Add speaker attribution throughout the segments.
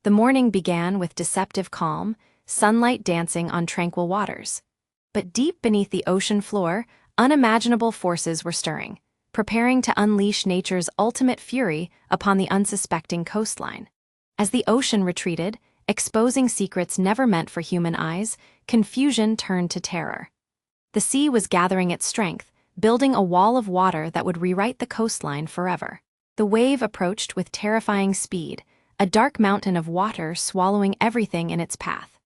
Speaker 1: The morning began with deceptive calm, sunlight dancing on tranquil waters. But deep beneath the ocean floor, unimaginable forces were stirring, preparing to unleash nature's ultimate fury upon the unsuspecting coastline. As the ocean retreated, exposing secrets never meant for human eyes, confusion turned to terror. The sea was gathering its strength, building a wall of water that would rewrite the coastline forever. The wave approached with terrifying speed, a dark mountain of water swallowing everything in its path.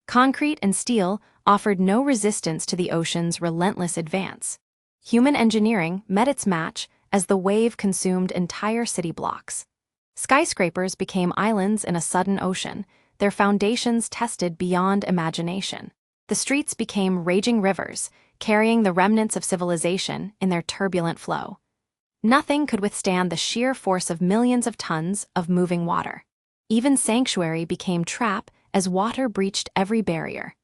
Speaker 1: Concrete and steel offered no resistance to the ocean's relentless advance. Human engineering met its match as the wave consumed entire city blocks. Skyscrapers became islands in a sudden ocean, their foundations tested beyond imagination. The streets became raging rivers, carrying the remnants of civilization in their turbulent flow. Nothing could withstand the sheer force of millions of tons of moving water. Even sanctuary became trap as water breached every barrier.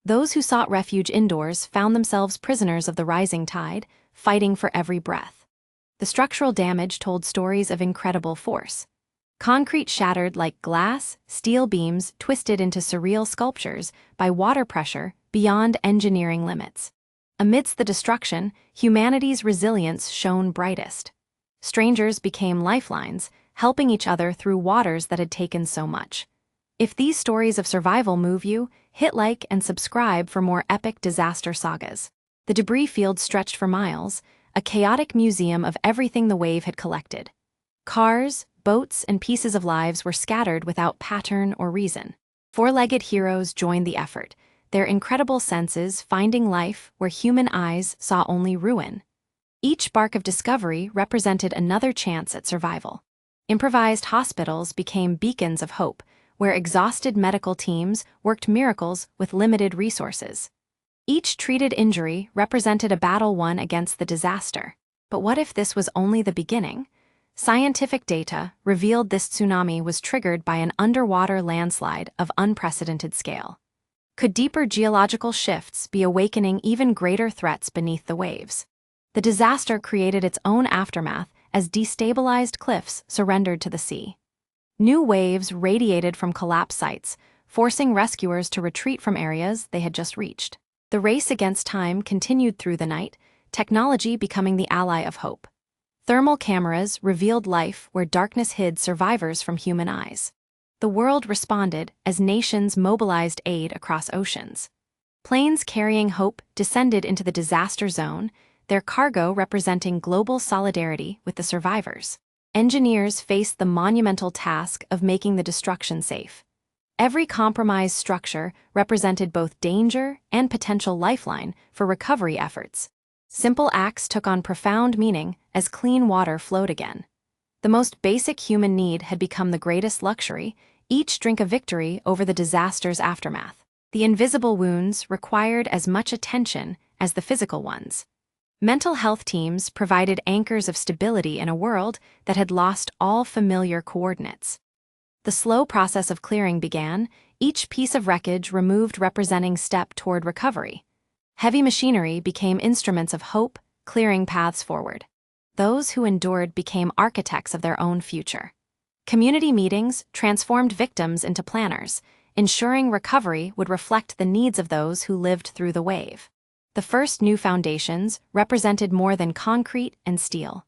Speaker 1: Those who sought refuge indoors found themselves prisoners of the rising tide, fighting for every breath. The structural damage told stories of incredible force. Concrete shattered like glass, steel beams twisted into surreal sculptures by water pressure beyond engineering limits. Amidst the destruction, humanity's resilience shone brightest. Strangers became lifelines, helping each other through waters that had taken so much. If these stories of survival move you, hit like and subscribe for more epic disaster sagas. The debris field stretched for miles, a chaotic museum of everything the wave had collected. Cars, boats, and pieces of lives were scattered without pattern or reason. Four-legged heroes joined the effort, their incredible senses finding life where human eyes saw only ruin. Each spark of discovery represented another chance at survival. Improvised hospitals became beacons of hope, where exhausted medical teams worked miracles with limited resources. Each treated injury represented a battle won against the disaster. But what if this was only the beginning? Scientific data revealed this tsunami was triggered by an underwater landslide of unprecedented scale. Could deeper geological shifts be awakening even greater threats beneath the waves? The disaster created its own aftermath as destabilized cliffs surrendered to the sea. New waves radiated from collapse sites, forcing rescuers to retreat from areas they had just reached. The race against time continued through the night, technology becoming the ally of hope. Thermal cameras revealed life where darkness hid survivors from human eyes. The world responded as nations mobilized aid across oceans. Planes carrying hope descended into the disaster zone, their cargo representing global solidarity with the survivors. Engineers faced the monumental task of making the destruction safe. Every compromised structure represented both danger and potential lifeline for recovery efforts. Simple acts took on profound meaning as clean water flowed again. The most basic human need had become the greatest luxury, each drink a victory over the disaster's aftermath. The invisible wounds required as much attention as the physical ones. Mental health teams provided anchors of stability in a world that had lost all familiar coordinates. The slow process of clearing began, each piece of wreckage removed representing step toward recovery. Heavy machinery became instruments of hope, clearing paths forward. Those who endured became architects of their own future. Community meetings transformed victims into planners, ensuring recovery would reflect the needs of those who lived through the wave. The first new foundations represented more than concrete and steel.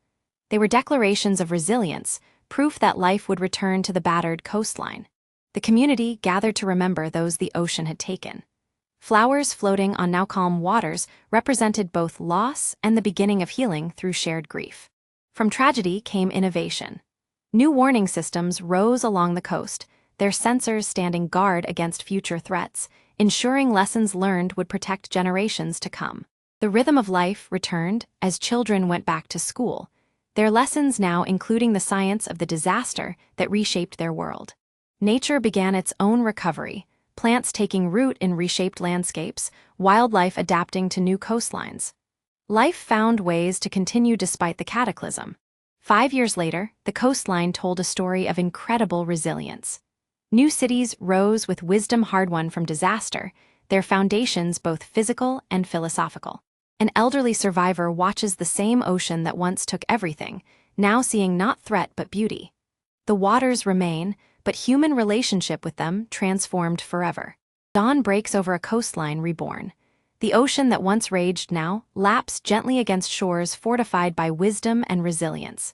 Speaker 1: They were declarations of resilience, proof that life would return to the battered coastline. The community gathered to remember those the ocean had taken. Flowers floating on now calm waters represented both loss and the beginning of healing through shared grief. From tragedy came innovation. New warning systems rose along the coast, their sensors standing guard against future threats, ensuring lessons learned would protect generations to come. The rhythm of life returned as children went back to school, their lessons now including the science of the disaster that reshaped their world. Nature began its own recovery, plants taking root in reshaped landscapes, wildlife adapting to new coastlines. Life found ways to continue despite the cataclysm. 5 years later, the coastline told a story of incredible resilience. New cities rose with wisdom hard-won from disaster, their foundations both physical and philosophical. An elderly survivor watches the same ocean that once took everything, now seeing not threat but beauty. The waters remain, but human relationship with them transformed forever. Dawn breaks over a coastline reborn. The ocean that once raged now laps gently against shores fortified by wisdom and resilience.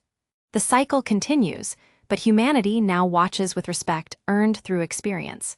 Speaker 1: The cycle continues, but humanity now watches with respect earned through experience.